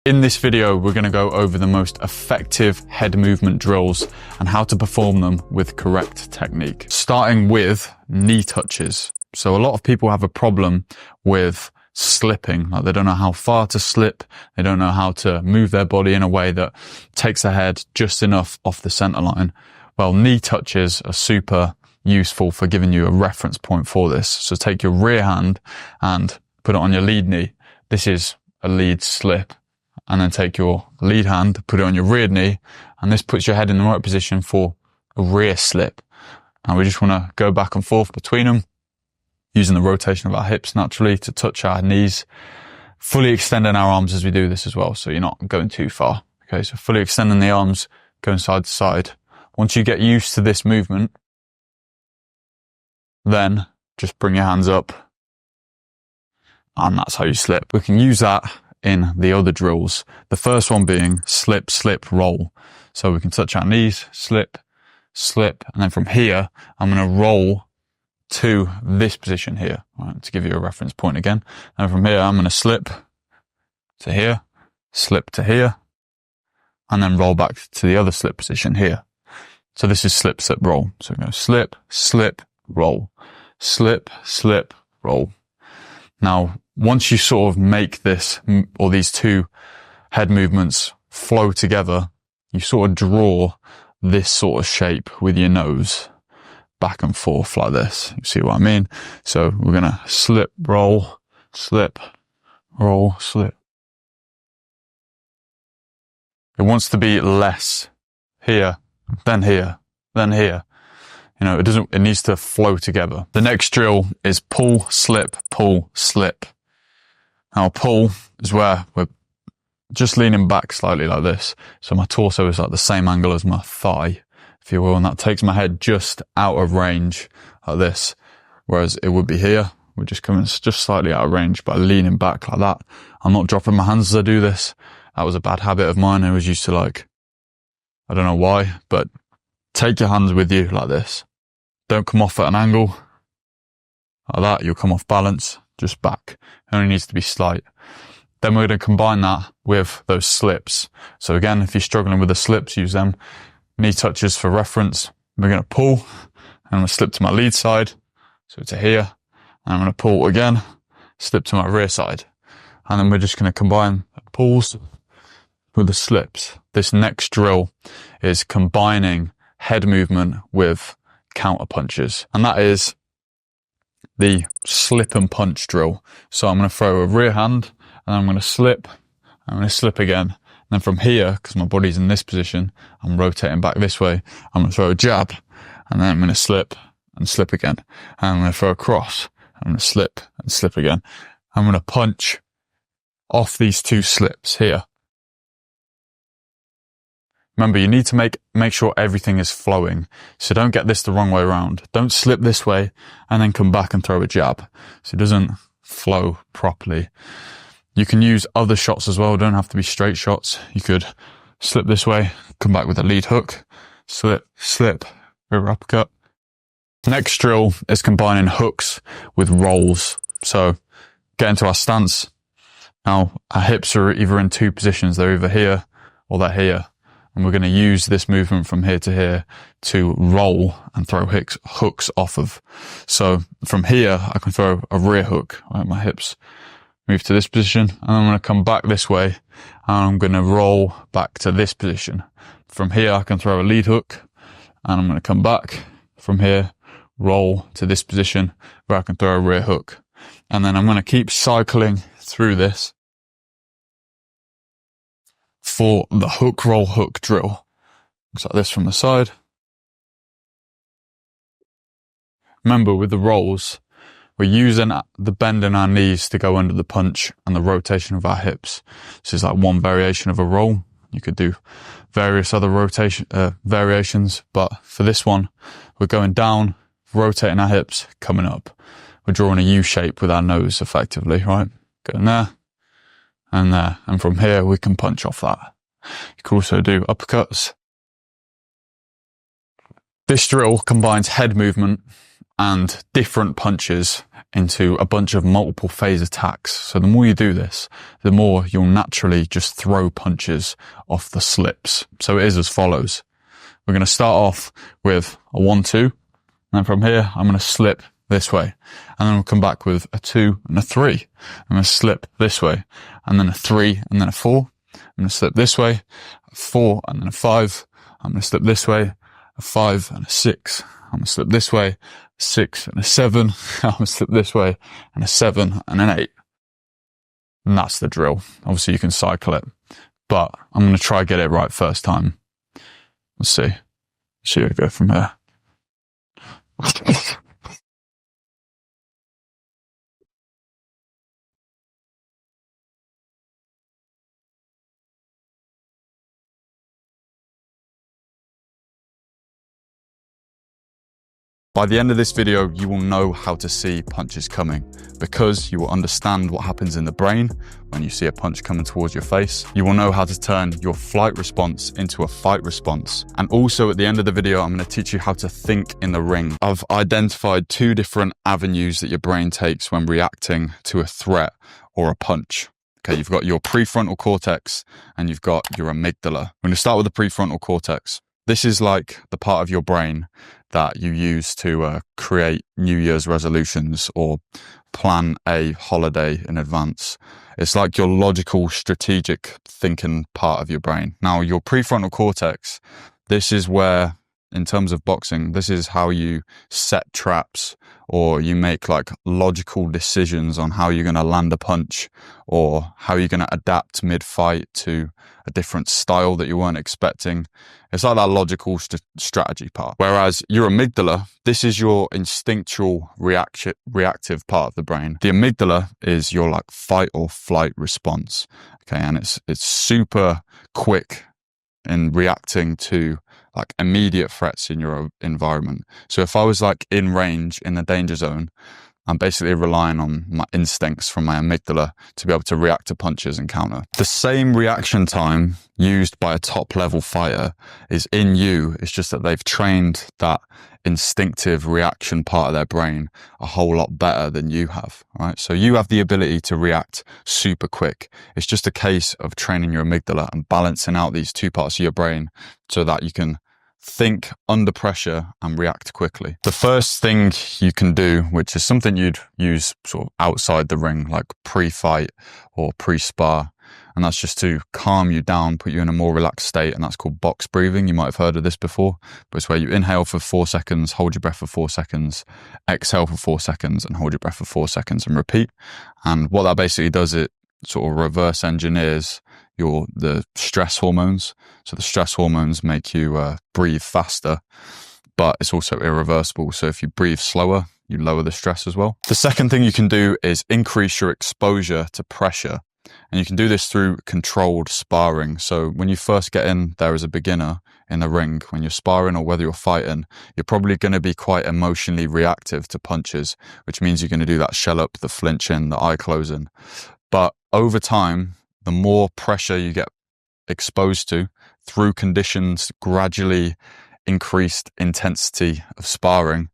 S1: In this video, we're going to go over the most effective head movement drills and how to perform them with correct technique. Starting with knee touches. So a lot of people have a problem with slipping, like they don't know how far to slip, they don't know how to move their body in a way that takes their head just enough off the center line. Well, knee touches are super useful for giving you a reference point for this. So take your rear hand and put it on your lead knee. This is a lead slip, and then take your lead hand, put it on your rear knee, and this puts your head in the right position for a rear slip. Now we just want to go back and forth between them, using the rotation of our hips naturally to touch our knees, fully extending our arms as we do this as well, so you're not going too far. Okay, so fully extending the arms, going side to side. Once you get used to this movement, then just bring your hands up, and that's how you slip. We can use that in the other drills. The first one being slip, slip, roll. So we can touch our knees, slip, slip, and then from here, I'm going to roll to this position here, right, to give you a reference point again. And from here, I'm going to slip to here, slip to here, and then roll back to the other slip position here. So this is slip, slip, roll. So we're going to slip, slip, roll, slip, slip, roll. Now, once you sort of make this, or these two head movements flow together, you sort of draw this sort of shape with your nose back and forth like this. You see what I mean? So we're going to slip, roll, slip, roll, slip. It wants to be less here, then here, then here. You know, it needs to flow together. The next drill is pull, slip, pull, slip. Now pull is where we're just leaning back slightly like this. So my torso is like the same angle as my thigh, if you will, and that takes my head just out of range like this. Whereas it would be here, we're just coming just slightly out of range by leaning back like that. I'm not dropping my hands as I do this. That was a bad habit of mine. I was used to, like, I don't know why, but take your hands with you like this. Don't come off at an angle like that. You'll come off balance, just back. It only needs to be slight. Then we're going to combine that with those slips. So again, if you're struggling with the slips, use them. Knee touches for reference. We're going to pull, and I'm going to slip to my lead side, so to here. And I'm going to pull again, slip to my rear side. And then we're just going to combine the pulls with the slips. This next drill is combining head movement with counter punches, and that is the slip and punch drill. So I'm going to throw a rear hand, and I'm going to slip, I'm going to slip again. And then from here, because my body's in this position, I'm rotating back this way, I'm going to throw a jab, and then I'm going to slip and slip again. And I'm going to throw a cross, I'm going to slip and slip again. I'm going to punch off these two slips here. Remember, you need to make sure everything is flowing. So don't get this the wrong way around. Don't slip this way and then come back and throw a jab. So it doesn't flow properly. You can use other shots as well. Don't have to be straight shots. You could slip this way, come back with a lead hook, slip, slip, rear uppercut. Next drill is combining hooks with rolls. So get into our stance. Now our hips are either in two positions. They're either here or they're here. And we're going to use this movement from here to here to roll and throw hooks off of. So from here, I can throw a rear hook. Right, my hips move to this position, and I'm going to come back this way, and I'm going to roll back to this position. From here, I can throw a lead hook, and I'm going to come back from here, roll to this position where I can throw a rear hook. And then I'm going to keep cycling through this for the hook, roll, hook drill. Looks like this from the side. Remember, with the rolls, we're using the bend in our knees to go under the punch and the rotation of our hips. This is like one variation of a roll. You could do various other variations, but for this one, we're going down, rotating our hips, coming up. We're drawing a U shape with our nose, effectively, right? Going there and there. And from here, we can punch off that. You can also do uppercuts. This drill combines head movement and different punches into a bunch of multiple phase attacks. So the more you do this, the more you'll naturally just throw punches off the slips. So it is as follows. We're going to start off with a 1-2. And then from here, I'm going to slip this way. And then we'll come back with a 2 and a 3. I'm going to slip this way. And then a 3 and then a 4. I'm going to slip this way, a 4 and then a 5. I'm going to slip this way, a 5 and a 6. I'm going to slip this way, 6 and a 7. I'm going to slip this way, and a 7 and an 8. And that's the drill. Obviously you can cycle it, but I'm going to try get it right first time. Let's see. See how we go from here. By the end of this video, you will know how to see punches coming because you will understand what happens in the brain when you see a punch coming towards your face. You will know how to turn your flight response into a fight response. And also at the end of the video, I'm going to teach you how to think in the ring. I've identified 2 different avenues that your brain takes when reacting to a threat or a punch. Okay, you've got your prefrontal cortex and you've got your amygdala. We're going to start with the prefrontal cortex. This is like the part of your brain that you use to create New Year's resolutions or plan a holiday in advance. It's like your logical, strategic thinking part of your brain. Now, your prefrontal cortex, this is where, in terms of boxing, this is how you set traps or you make like logical decisions on how you're going to land a punch or how you're going to adapt mid-fight to a different style that you weren't expecting. It's like that logical strategy part. Whereas your amygdala, this is your instinctual reactive part of the brain. The amygdala is your like fight or flight response. Okay, and it's super quick in reacting to like immediate threats in your environment. So if I was like in range in the danger zone, I'm basically relying on my instincts from my amygdala to be able to react to punches and counter. The same reaction time used by a top level fighter is in you. It's just that they've trained that instinctive reaction part of their brain a whole lot better than you have, right? So you have the ability to react super quick. It's just a case of training your amygdala and balancing out these 2 parts of your brain so that you can think under pressure and react quickly. The first thing you can do, which is something you'd use sort of outside the ring, like pre-fight or pre-spar, and that's just to calm you down, put you in a more relaxed state, and that's called box breathing. You might have heard of this before, but it's where you inhale for 4 seconds, hold your breath for 4 seconds, exhale for 4 seconds, and hold your breath for 4 seconds and repeat. And what that basically does, it sort of reverse engineers the stress hormones. So the stress hormones make you breathe faster, but it's also irreversible. So if you breathe slower, you lower the stress as well. The second thing you can do is increase your exposure to pressure. And you can do this through controlled sparring. So when you first get in there as a beginner in the ring, when you're sparring or whether you're fighting, you're probably going to be quite emotionally reactive to punches, which means you're going to do that shell up, the flinching, the eye closing. But over time, the more pressure you get exposed to through conditions, gradually increased intensity of sparring,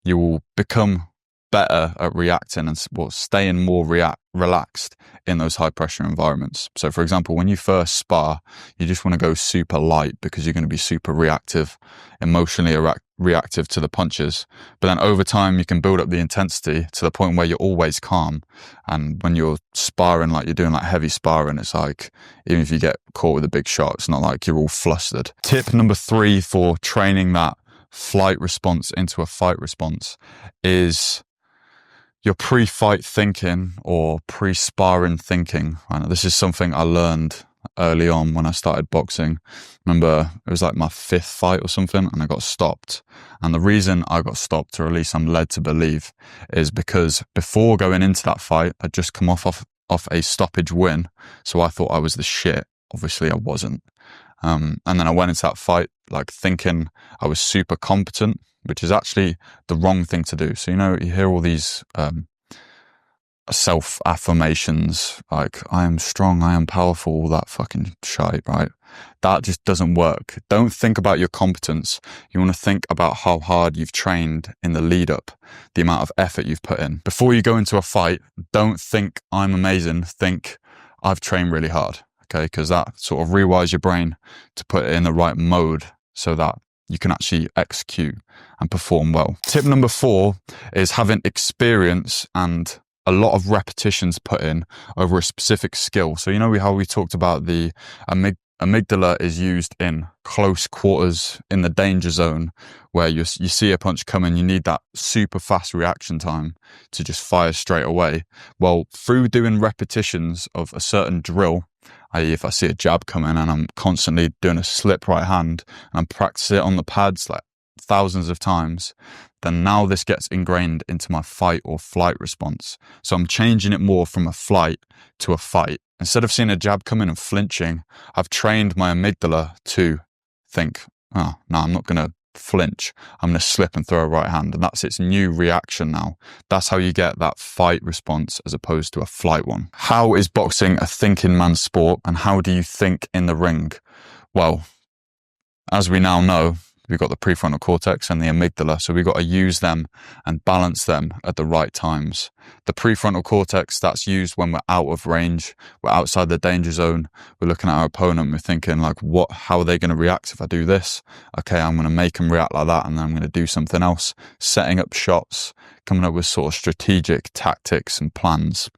S1: you will become better at reacting and staying more relaxed in those high pressure environments. So for example, when you first spar, you just want to go super light because you're going to be super reactive, emotionally reactive to the punches. But then over time, you can build up the intensity to the point where you're always calm. And when you're sparring, like you're doing like heavy sparring, it's like, even if you get caught with a big shot, it's not like you're all flustered. Tip number 3 for training that flight response into a fight response is your pre-fight thinking or pre-sparring thinking. Right? This is something I learned early on when I started boxing. Remember, it was like my 5th fight or something, and I got stopped. And the reason I got stopped, or at least I'm led to believe, is because before going into that fight, I'd just come off a stoppage win. So I thought I was the shit. Obviously, I wasn't. And then I went into that fight like thinking I was super competent, which is actually the wrong thing to do. So, you hear all these self-affirmations like, I am strong, I am powerful, all that fucking shite, right? That just doesn't work. Don't think about your competence. You want to think about how hard you've trained in the lead up, the amount of effort you've put in. Before you go into a fight, don't think I'm amazing. Think I've trained really hard. Okay, because that sort of rewires your brain to put it in the right mode so that you can actually execute and perform well. Tip number 4 is having experience and a lot of repetitions put in over a specific skill. So how we talked about the amygdala is used in close quarters, in the danger zone, where you see a punch coming, you need that super fast reaction time to just fire straight away. Well, through doing repetitions of a certain drill, i.e. if I see a jab coming and I'm constantly doing a slip right hand and I'm practicing it on the pads like thousands of times, then now this gets ingrained into my fight or flight response. So I'm changing it more from a flight to a fight. Instead of seeing a jab come in and flinching, I've trained my amygdala to think, oh, no, I'm not going to flinch. I'm going to slip and throw a right hand. And that's its new reaction now. That's how you get that fight response as opposed to a flight one. How is boxing a thinking man's sport, and how do you think in the ring? Well, as we now know, we've got the prefrontal cortex and the amygdala, so we've got to use them and balance them at the right times. The prefrontal cortex, that's used when we're out of range, we're outside the danger zone, we're looking at our opponent, we're thinking like, how are they going to react if I do this? Okay, I'm going to make them react like that, and then I'm going to do something else. Setting up shots, coming up with sort of strategic tactics and plans.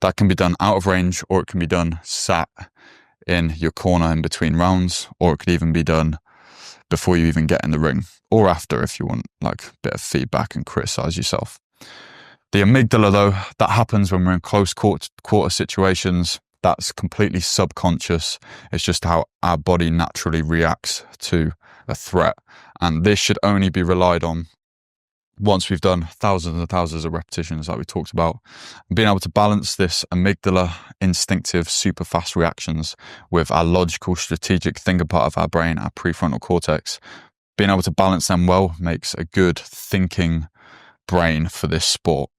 S1: That can be done out of range, or it can be done sat in your corner in between rounds, or it could even be done before you even get in the ring, or after if you want like a bit of feedback and criticize yourself. The amygdala though, that happens when we're in close quarter situations. That's completely subconscious. It's just how our body naturally reacts to a threat. And this should only be relied on once we've done thousands and thousands of repetitions like we talked about. Being able to balance this amygdala, instinctive, super fast reactions with our logical, strategic thinker part of our brain, our prefrontal cortex. Being able to balance them well makes a good thinking brain for this sport.